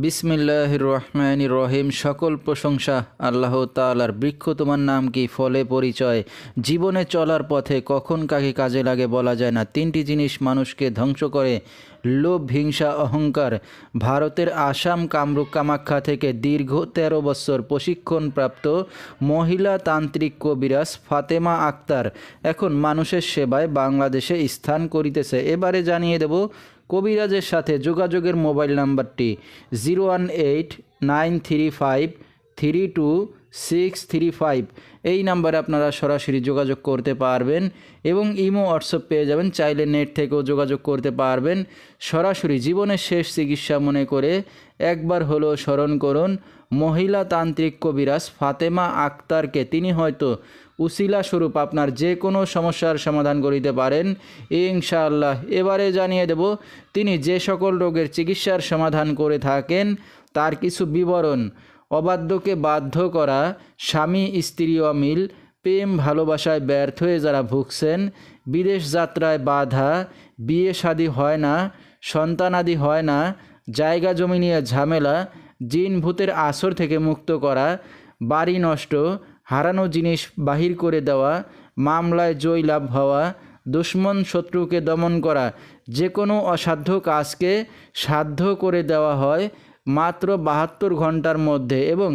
বিসমিল্লাহির রহমানির রহিম। সকল প্রশংসা আল্লাহ তাআলার। বৃক্ষ তোমার নাম কি, ফলে পরিচয়। জীবনে চলার পথে কখন কাকে কাজে লাগে বলা যায় না। তিনটি জিনিস মানুষকে ধ্বংস করে: লোভ, হিংসা, অহংকার। ভারতের আসাম কামরূপ কামাখ্যা থেকে দীর্ঘ ১৩ বছর প্রশিক্ষণপ্রাপ্ত মহিলা তান্ত্রিক কবিরাজ ফাতেমা আক্তার এখন মানুষের সেবায় বাংলাদেশে স্থান করিতেছে। এবারে জানিয়ে দেব কবিরাজের সাথে যোগাযোগের মোবাইল নাম্বারটি 01893532635। এই নাম্বারে আপনারা সরাসরি যোগাযোগ করতে পারবেন এবং ইমো হোয়াটসঅ্যাপ পেয়ে যাবেন। চাইলে নেট থেকেও যোগাযোগ করতে পারবেন। সরাসরি জীবনের শেষ চিকিৎসা মনে করে একবার হলেও স্মরণ করুন মহিলা তান্ত্রিক কবিরাজ ফাতেমা আক্তারকে। তিনি হয়তো উসিলা স্বরূপ আপনার যে কোনো সমস্যার সমাধান করিতে পারেন ইনশাআল্লাহ। এবারে জানিয়ে দেব তিনি যে সকল রোগের চিকিৎসার সমাধান করে থাকেন তার কিছু বিবরণ: অবাধ্যকে বাধ্য করা, স্বামী স্ত্রী অমিল, প্রেম ভালোবাসায় ব্যর্থ হয়ে যারা ভুগছেন, বিদেশ যাত্রায় বাধা, বিয়ে শাদী হয় না, সন্তানাদি হয় না, জায়গা জমি নিয়ে ঝামেলা, জিন ভূতের আসর থেকে মুক্ত করা, বাড়ি নষ্ট, হারানো জিনিস বাহির করে দেওয়া, মামলায় জয় লাভ হওয়া, দুশ্মন শত্রুকে দমন করা। যে কোনো অসাধ্য কাজকে সাধ্য করে দেওয়া হয় মাত্র ৭২ ঘন্টার মধ্যে এবং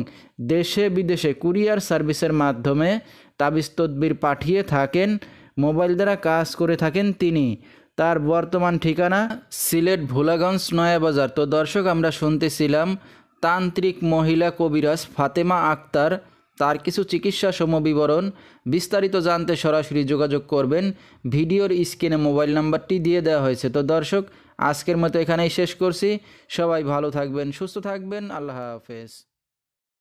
দেশে বিদেশে কুরিয়ার সার্ভিসের মাধ্যমে তাবিজ তদবির পাঠিয়ে থাকেন। মোবাইল দ্বারা কাজ করে থাকেন তিনি। তার বর্তমান ঠিকানা সিলেট ভোলাগঞ্জ নয়াবাজার। তো দর্শক, আমরা শুনতেছিলাম তান্ত্রিক মহিলা কবিরাজ ফাতেমা আক্তার, তার কিছু চিকিৎসা সমবিবরণ। বিস্তারিত জানতে সরাসরি যোগাযোগ করবেন। ভিডিওর স্ক্রিনে মোবাইল নাম্বারটি দিয়ে দেওয়া হয়েছে। তো দর্শক, আজকের মতো এখানেই শেষ করছি। সবাই ভালো থাকবেন, সুস্থ থাকবেন। আল্লাহ হাফেজ।